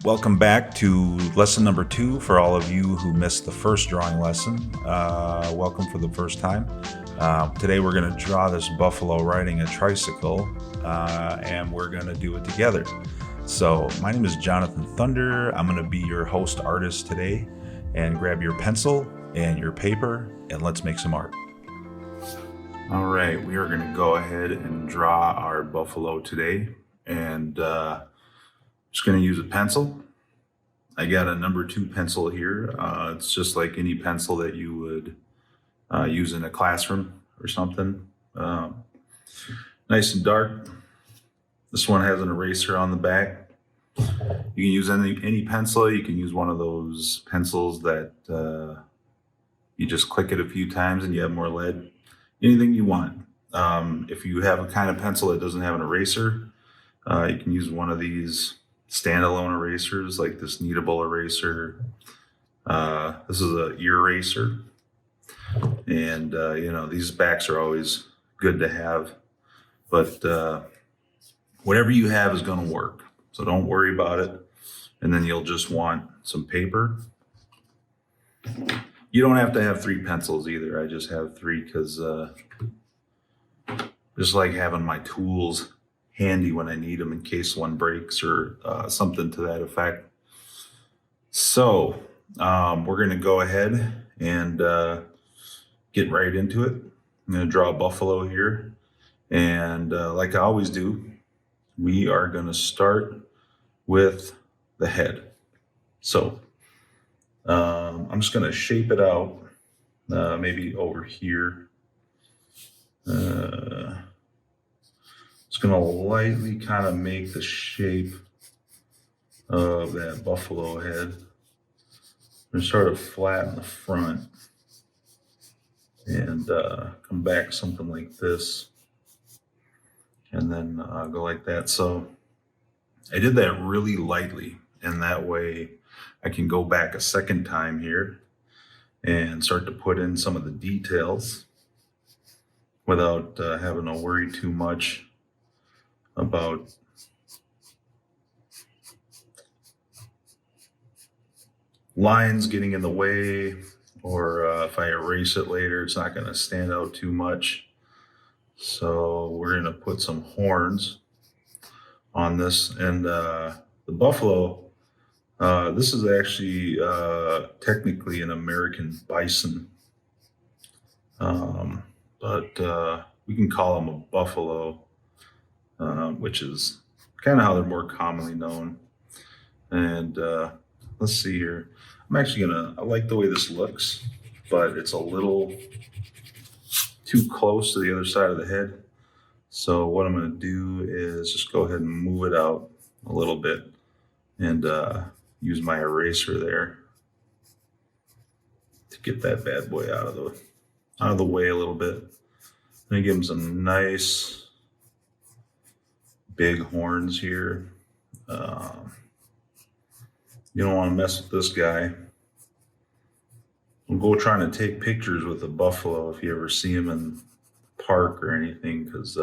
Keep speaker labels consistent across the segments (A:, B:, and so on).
A: Welcome back to lesson number 2 for all of you who missed the first drawing lesson. Welcome for the first time. Today we're going to draw this buffalo riding a tricycle, and we're going to do it together. So my name is Jonathan Thunder. I'm going to be your host artist today, and grab your pencil and your paper and let's make some art. All right, we are going to go ahead and draw our buffalo today, and just going to use a pencil. I got a number 2 pencil here. It's just like any pencil that you would use in a classroom or something. Nice and dark. This one has an eraser on the back. You can use any pencil. You can use one of those pencils that you just click it a few times and you have more lead. Anything you want. If you have a kind of pencil that doesn't have an eraser, you can use one of these standalone erasers like this kneadable eraser. This is a ear eraser, and these backs are always good to have, but whatever you have is going to work, so don't worry about it. And then you'll just want some paper. You don't have to have 3 pencils either. I just have 3 because just like having my tools handy when I need them in case one breaks or something to that effect. So we're going to go ahead and get right into it. I'm going to draw a buffalo here, and like I always do, we are going to start with the head. So I'm just going to shape it out, maybe over here. Just going to lightly kind of make the shape of that buffalo head. I'm going to start it flat in the front and come back something like this, and then go like that. So I did that really lightly, and that way I can go back a second time here and start to put in some of the details without having to worry too much about lines getting in the way, or if I erase it later, it's not going to stand out too much. So we're going to put some horns on this, and the buffalo, this is actually technically an American bison, but we can call them a buffalo, which is kind of how they're more commonly known. And let's see here. I like the way this looks, but it's a little too close to the other side of the head. So what I'm going to do is just go ahead and move it out a little bit and use my eraser there to get that bad boy out of the way a little bit. I'm going to give him some nice big horns here. You don't want to mess with this guy. Don't go trying to take pictures with a buffalo if you ever see him in the park or anything, because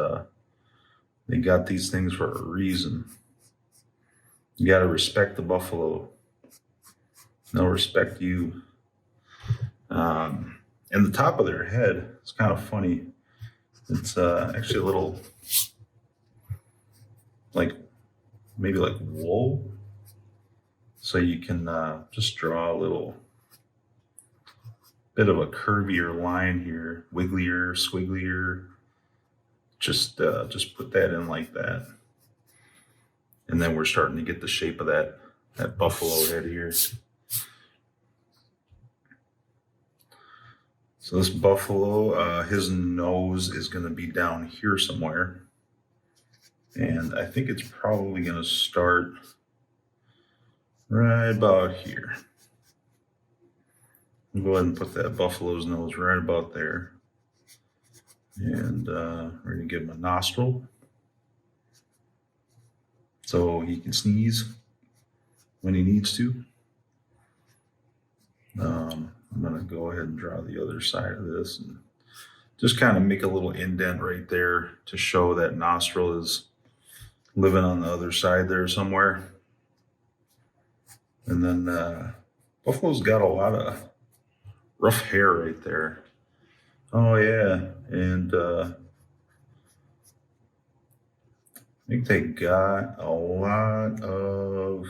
A: they got these things for a reason. You got to respect the buffalo. They'll respect you. And the top of their head is kind of funny. It's actually a little maybe like wool. So you can just draw a little bit of a curvier line here, wigglier, squigglier. Just put that in like that. And then we're starting to get the shape of that buffalo head here. So this buffalo, his nose is going to be down here somewhere. And I think it's probably going to start right about here. I'll go ahead and put that buffalo's nose right about there. And we're going to give him a nostril so he can sneeze when he needs to. I'm going to go ahead and draw the other side of this and just kind of make a little indent right there to show that nostril is living on the other side there somewhere. And then buffalo's got a lot of rough hair right there. Oh yeah, and I think they got a lot of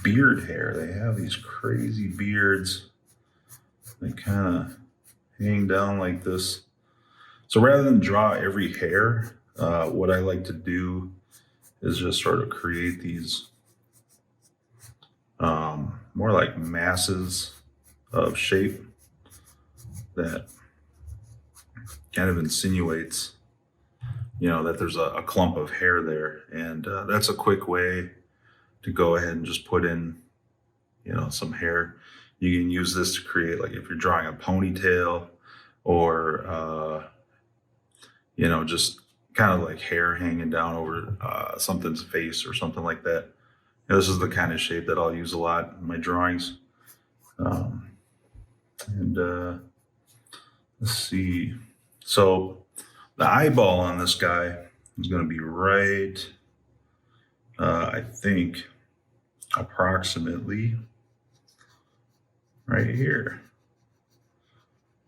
A: beard hair. They have these crazy beards that kind of hang down like this. So rather than draw every hair, what I like to do is just sort of create these more like masses of shape that kind of insinuates, that there's a clump of hair there. And that's a quick way to go ahead and just put in, some hair. You can use this to create, like if you're drawing a ponytail or, just kind of like hair hanging down over something's face or something like that. This is the kind of shape that I'll use a lot in my drawings. And let's see. So the eyeball on this guy is going to be right, I think, approximately right here.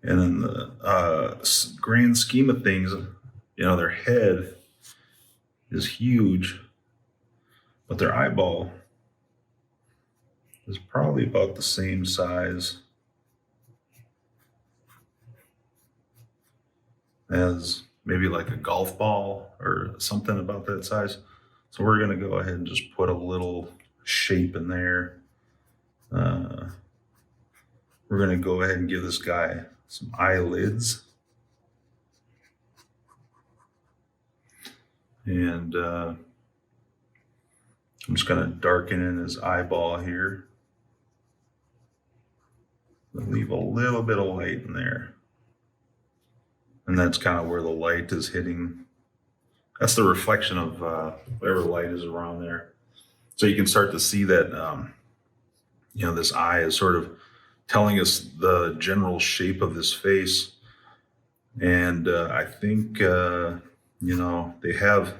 A: And in the grand scheme of things, their head is huge, but their eyeball is probably about the same size as maybe like a golf ball or something about that size. So we're going to go ahead and just put a little shape in there. We're going to go ahead and give this guy some eyelids. And I'm just going to darken in his eyeball here. Leave a little bit of light in there. And that's kind of where the light is hitting. That's the reflection of whatever light is around there. So you can start to see that, this eye is sort of telling us the general shape of this face. And I think, they have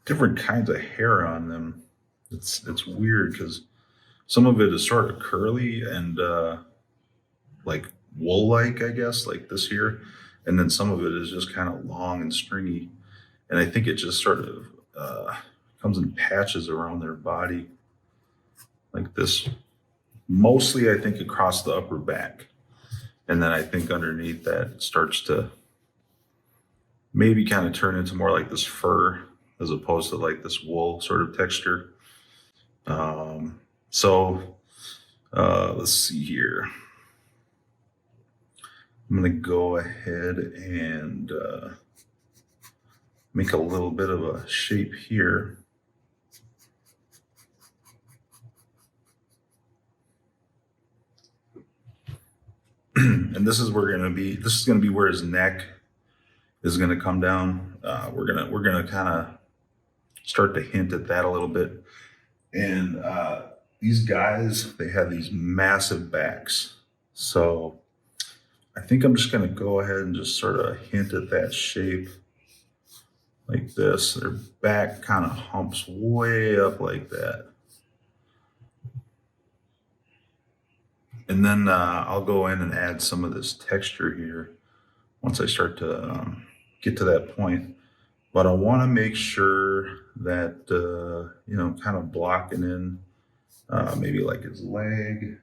A: different kinds of hair on them. It's weird because some of it is sort of curly and like wool-like, I guess, like this here. And then some of it is just kind of long and stringy. And I think it just sort of comes in patches around their body like this. Mostly, I think, across the upper back. And then I think underneath that it starts to maybe kind of turn into more like this fur as opposed to like this wool sort of texture. So let's see here. I'm going to go ahead and make a little bit of a shape here. And this is going to be where his neck is going to come down. We're gonna kind of start to hint at that a little bit. And these guys, they have these massive backs. So I think I'm just going to go ahead and just sort of hint at that shape like this. Their back kind of humps way up like that. And then I'll go in and add some of this texture here once I start to get to that point. But I want to make sure that, kind of blocking in maybe like his leg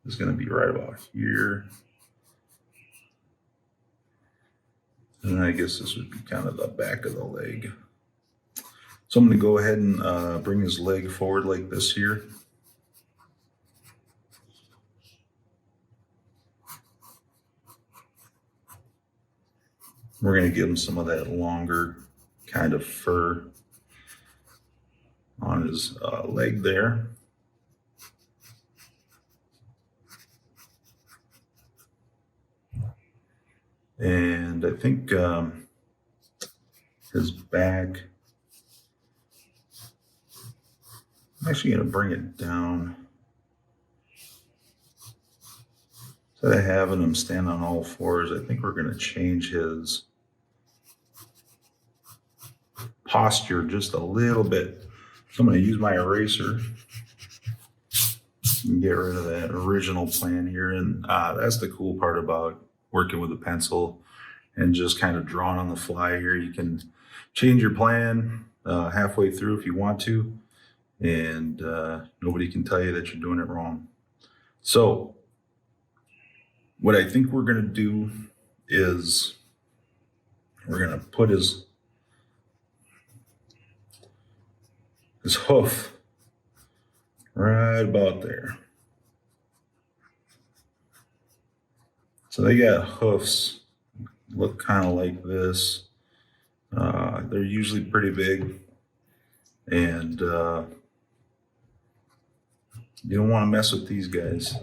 A: is going to be right about here. And I guess this would be kind of the back of the leg. So I'm going to go ahead and bring his leg forward like this here. We're going to give him some of that longer kind of fur on his leg there. And I think his back, I'm actually going to bring it down. Instead of having him stand on all fours, I think we're going to change his posture just a little bit. So I'm going to use my eraser and get rid of that original plan here. And that's the cool part about working with a pencil and just kind of drawing on the fly here. You can change your plan halfway through if you want to, and nobody can tell you that you're doing it wrong. So what I think we're going to do is we're going to put his hoof right about there. So they got hoofs, look kind of like this. They're usually pretty big, and you don't want to mess with these guys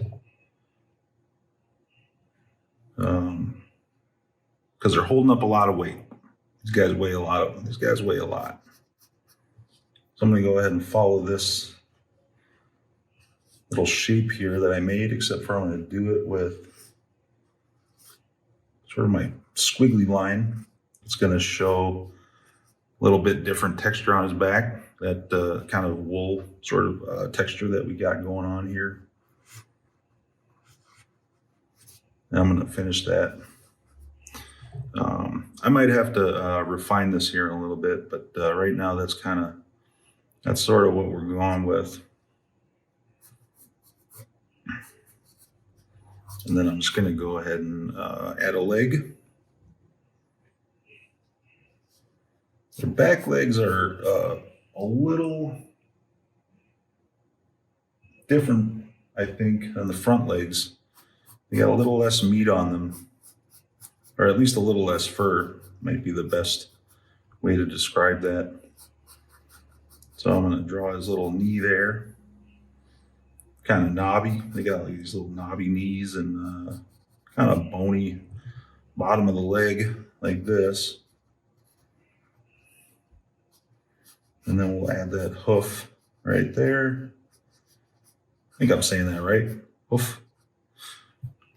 A: because they're holding up a lot of weight. These guys weigh a lot. So I'm going to go ahead and follow this little shape here that I made, except for I'm going to do it with sort of my squiggly line. It's going to show a little bit different texture on his back, that kind of wool sort of texture that we got going on here. And I'm going to finish that. I might have to refine this here a little bit, but right now that's sort of what we're going with. And then I'm just going to go ahead and add a leg. The back legs are a little different, I think, than the front legs. They got a little less meat on them, or at least a little less fur, might be the best way to describe that. So I'm going to draw his little knee there. Kind of knobby. They got like these little knobby knees and kind of bony bottom of the leg like this. And then we'll add that hoof right there. I think I'm saying that right. Hoof.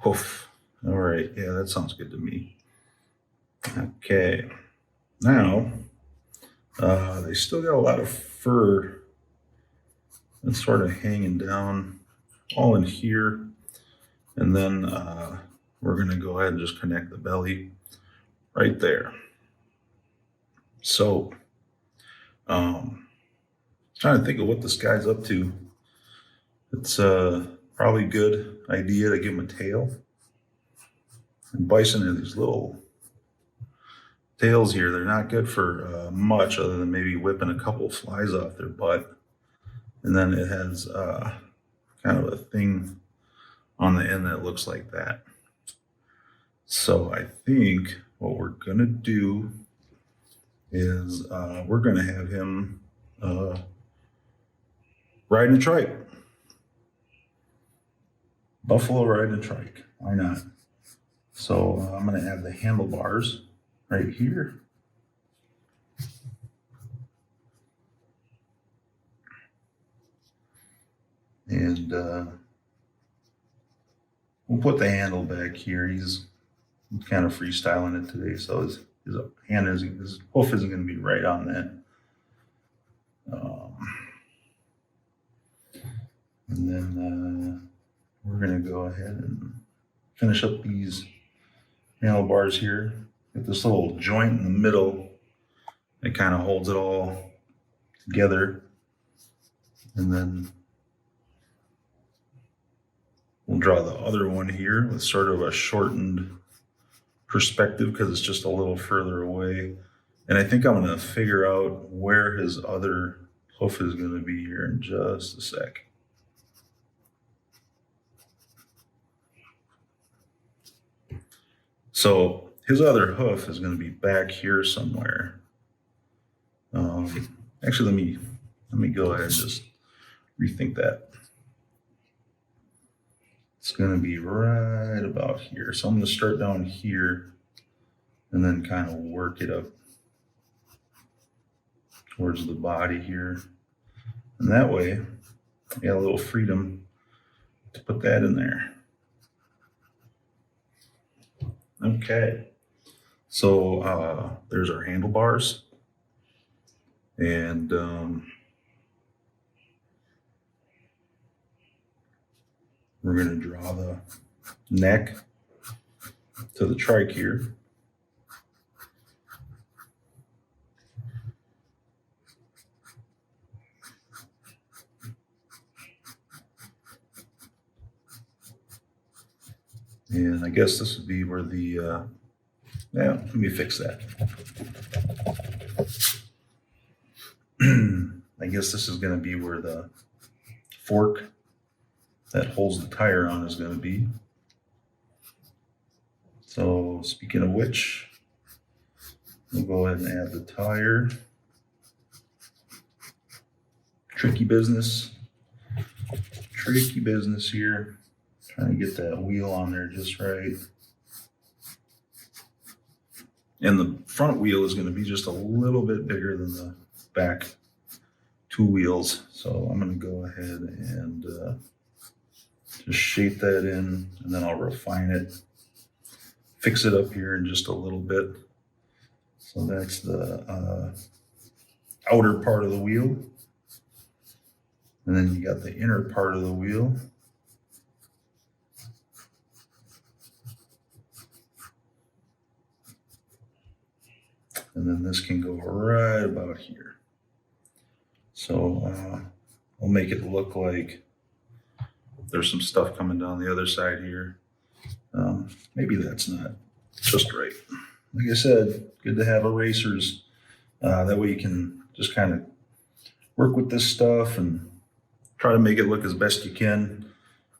A: Hoof. All right. Yeah, that sounds good to me. Okay. Now, they still got a lot of fur that's sort of hanging down all in here. And then we're going to go ahead and just connect the belly right there. So, trying to think of what this guy's up to. It's probably a good idea to give him a tail. And bison have these little tails here. They're not good for much other than maybe whipping a couple of flies off their butt. And then it has kind of a thing on the end that looks like that. So I think what we're going to do is we're going to have him riding a trike. Buffalo riding a trike. Why not? So I'm going to add the handlebars right here. And we'll put the handle back here. He's kind of freestyling it today, so his hoof isn't going to be right on that. And then we're going to go ahead and finish up these handlebars here. Get this little joint in the middle that kind of holds it all together. And then we'll draw the other one here with sort of a shortened perspective because it's just a little further away. And I think I'm going to figure out where his other hoof is going to be here in just a sec. So his other hoof is going to be back here somewhere. Actually, let me go ahead and just rethink that. It's going to be right about here. So I'm going to start down here and then kind of work it up towards the body here. And that way, I got a little freedom to put that in there. Okay. So there's our handlebars. And We're going to draw the neck to the trike here. And I guess this would be where the, let me fix that. I guess this is going to be where the fork that holds the tire on is going to be. So speaking of which, we'll go ahead and add the tire. Tricky business here. Trying to get that wheel on there just right. And the front wheel is going to be just a little bit bigger than the back two wheels. So I'm going to go ahead and just shape that in, and then I'll refine it, fix it up here in just a little bit. So that's the outer part of the wheel. And then you got the inner part of the wheel. And then this can go right about here. So I'll make it look like there's some stuff coming down the other side here. Maybe that's not just right. Like I said, good to have erasers. That way you can just kind of work with this stuff and try to make it look as best you can,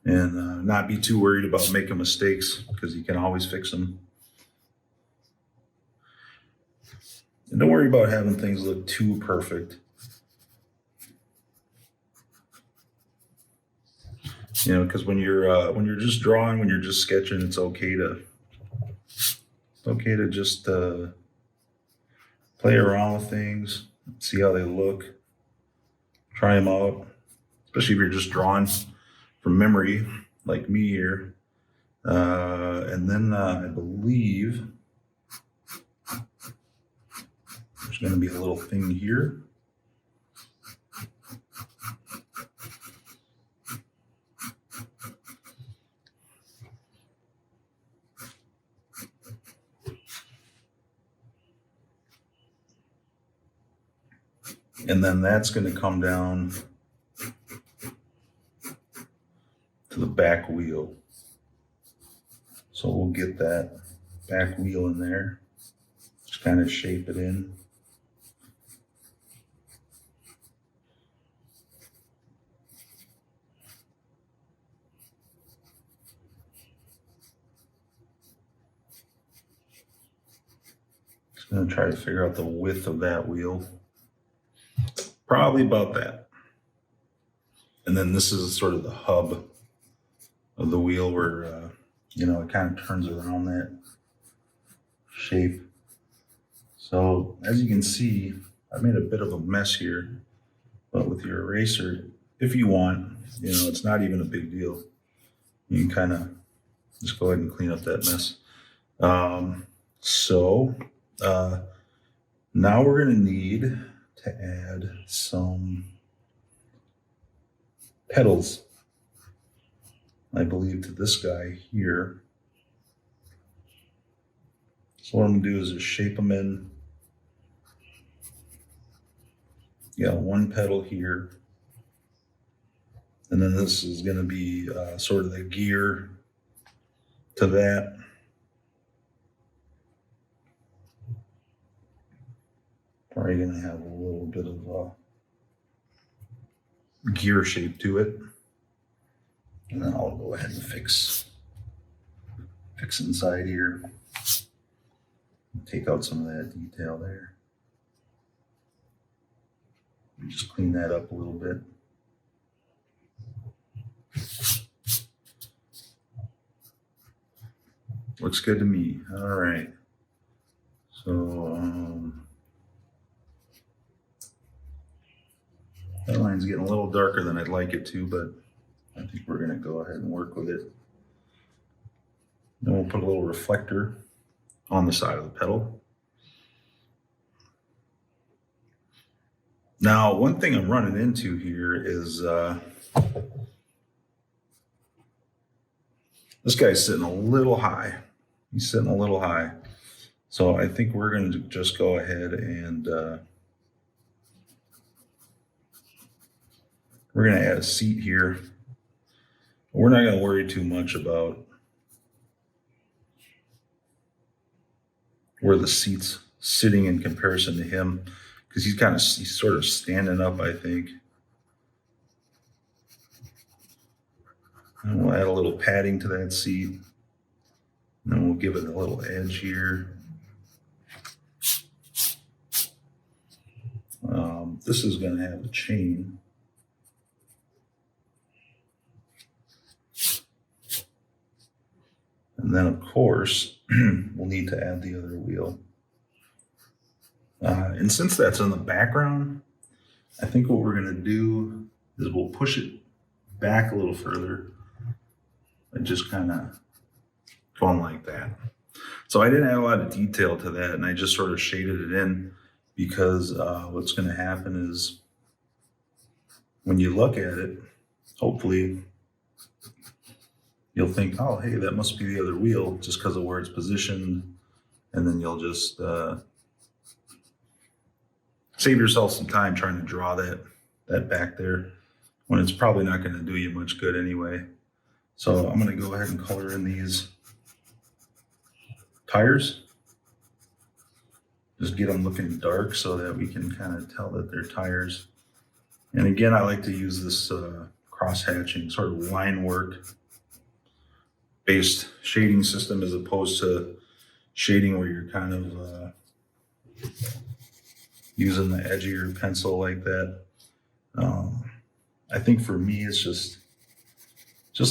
A: and not be too worried about making mistakes, because you can always fix them. And don't worry about having things look too perfect. You know, because when you're just drawing, when you're just sketching, it's okay to just play around with things, see how they look, try them out. Especially if you're just drawing from memory, like me here. And then I believe there's going to be a little thing here. And then that's going to come down to the back wheel. So we'll get that back wheel in there. Just kind of shape it in. Just going to try to figure out the width of that wheel. Probably about that. And then this is sort of the hub of the wheel where, you know, it kind of turns around that shape. So as you can see, I made a bit of a mess here, but with your eraser, if you want, you know, it's not even a big deal. You can kind of just go ahead and clean up that mess. Now we're going to need to add some petals, I believe, to this guy here. So what I'm gonna do is just shape them in. You got one petal here. And then this is gonna be sort of the gear to that. Probably gonna have a little bit of gear shape to it. And then I'll go ahead and fix inside here. Take out some of that detail there. Just clean that up a little bit. Looks good to me. All right. So that line's getting a little darker than I'd like it to, but I think we're gonna go ahead and work with it. Then we'll put a little reflector on the side of the petal. Now, one thing I'm running into here is This guy's sitting a little high. He's sitting a little high. So I think we're going to just go ahead and we're going to add a seat here. We're not going to worry too much about where the seat's sitting in comparison to him, because he's sort of standing up, I think. And we'll add a little padding to that seat. And then we'll give it a little edge here. This is going to have a chain. And then, of course, we'll need to add the other wheel. And since that's in the background, I think what we're going to do is we'll push it back a little further and just kind of going like that. So I didn't add a lot of detail to that, and I just sort of shaded it in because what's going to happen is when you look at it, hopefully you'll think, oh, hey, that must be the other wheel just because of where it's positioned. And then you'll just save yourself some time trying to draw that back there when it's probably not going to do you much good anyway. So I'm going to go ahead and color in these tires. Just get them looking dark so that we can kind of tell that they're tires. And again, I like to use this cross-hatching sort of line work based shading system as opposed to shading where you're kind of using the edge of your pencil like that. I think for me, it's just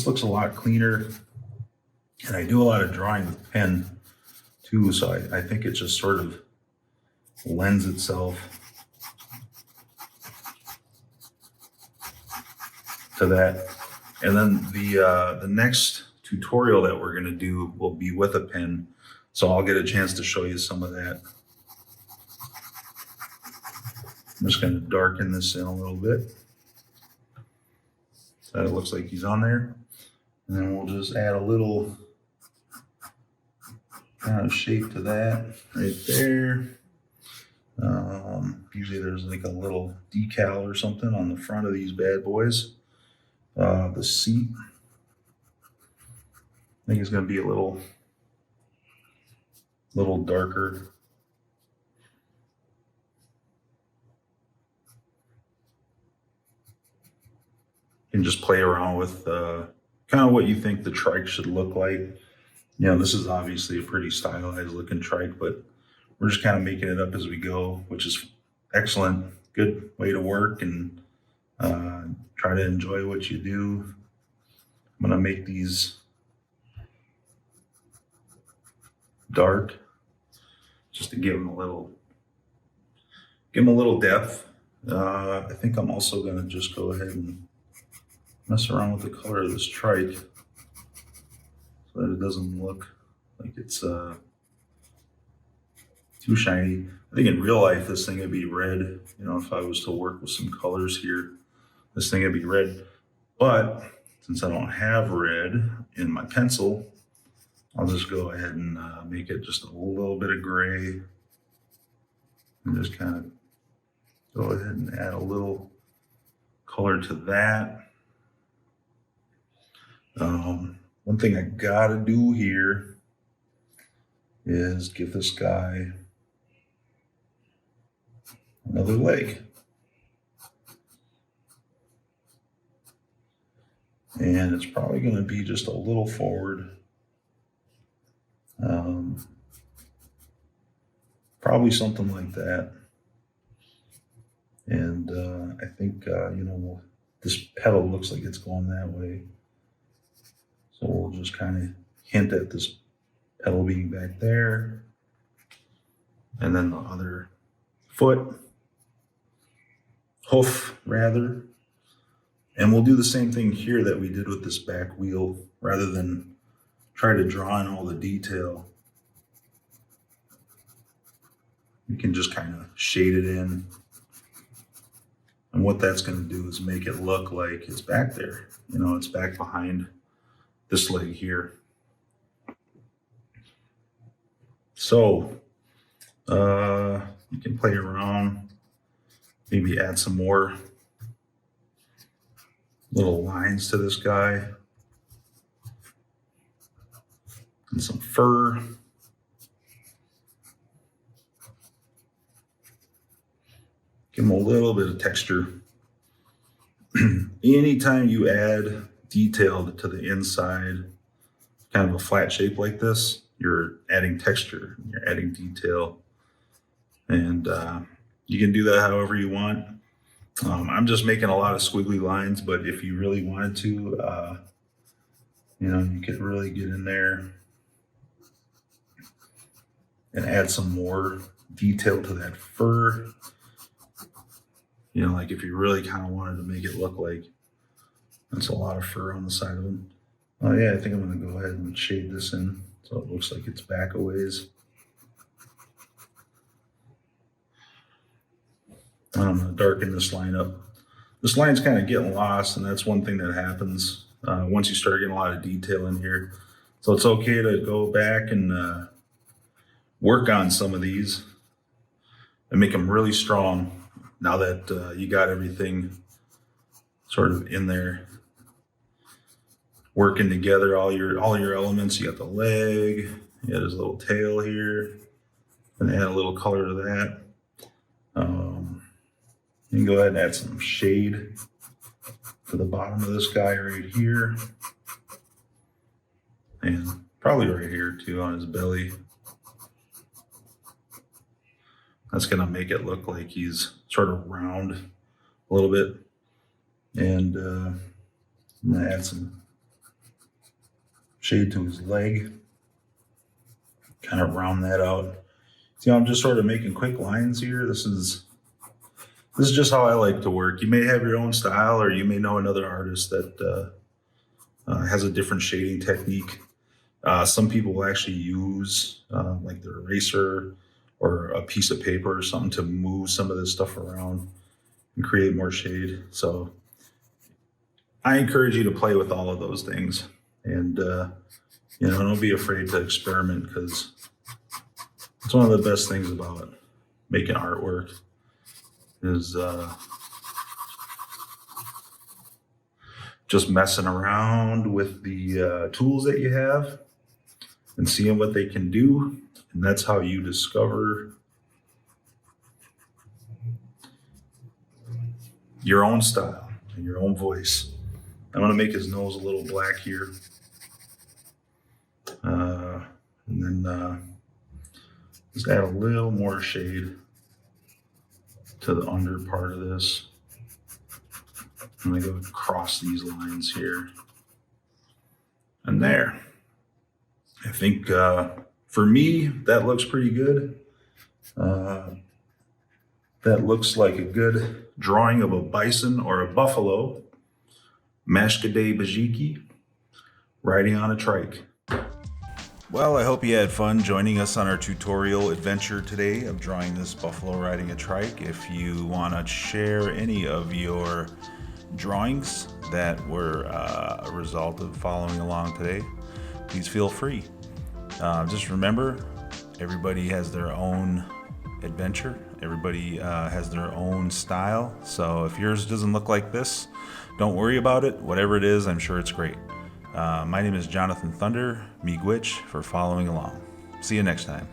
A: looks a lot cleaner. And I do a lot of drawing with pen too, so I think it just sort of lends itself to that. And then the next tutorial that we're going to do will be with a pen, so I'll get a chance to show you some of that. I'm just going to darken this in a little bit so that it looks like he's on there, and then we'll just add a little kind of shape to that right there. Usually there's like a little decal or something on the front of these bad boys. The seat, I think it's going to be a little darker. You can just play around with kind of what you think the trike should look like. You know, this is obviously a pretty stylized looking trike, but we're just kind of making it up as we go, which is excellent. Good way to work and try to enjoy what you do. I'm gonna make these dark just to give them a little depth. I think I'm also gonna just go ahead and mess around with the color of this trike so that it doesn't look like it's too shiny. I think in real life this thing would be red. You know, if I was to work with some colors here, this thing would be red. But since I don't have red in my pencil, I'll just go ahead and make it just a little bit of gray and just kind of go ahead and add a little color to that. One thing I gotta do here is give this guy another leg. And it's probably going to be just a little forward. Probably something like that. And I think, you know, this pedal looks like it's going that way. So we'll just kind of hint at this pedal being back there. And then the other hoof rather. And we'll do the same thing here that we did with this back wheel, rather than try to draw in all the detail. You can just kind of shade it in. And what that's going to do is make it look like it's back there. You know, it's back behind this leg here. So you can play around, maybe add some more little lines to this guy and some fur. Give him a little bit of texture. Anytime you add detail to the inside, kind of a flat shape like this, you're adding texture, you're adding detail, and you can do that however you want. I'm just making a lot of squiggly lines, but if you really wanted to, you could really get in there and add some more detail to that fur. Like if you really kind of wanted to make it look like that's a lot of fur on the side of him. Oh yeah, I think I'm gonna go ahead and shade this in so it looks like it's back a ways. I'm gonna darken this line up. This line's kind of getting lost, and that's one thing that happens once you start getting a lot of detail in here. So it's okay to go back and work on some of these and make them really strong now that you got everything sort of in there, working together, all your elements. You got the leg, you got his little tail here, and add a little color to that. You can go ahead and add some shade to the bottom of this guy right here, and probably right here too on his belly. That's gonna make it look like he's sort of round a little bit. And I'm gonna add some shade to his leg, kind of round that out. See, I'm just sort of making quick lines here. This is just how I like to work. You may have your own style, or you may know another artist that has a different shading technique. Some people will actually use like their eraser or a piece of paper or something to move some of this stuff around and create more shade. So I encourage you to play with all of those things, and don't be afraid to experiment, because it's one of the best things about making artwork is just messing around with the tools that you have and seeing what they can do. And that's how you discover your own style and your own voice. I'm gonna make his nose a little black here. And then just add a little more shade to the under part of this. I'm gonna go across these lines here and there. I think for me, that looks pretty good. That looks like a good drawing of a bison or a buffalo, Mashkaday bizhiki, riding on a trike. Well, I hope you had fun joining us on our tutorial adventure today of drawing this buffalo riding a trike. If you want to share any of your drawings that were a result of following along today, please feel free. Just remember, everybody has their own adventure. Everybody has their own style. So if yours doesn't look like this, don't worry about it. Whatever it is, I'm sure it's great. My name is Jonathan Thunder, Miigwech, for following along. See you next time.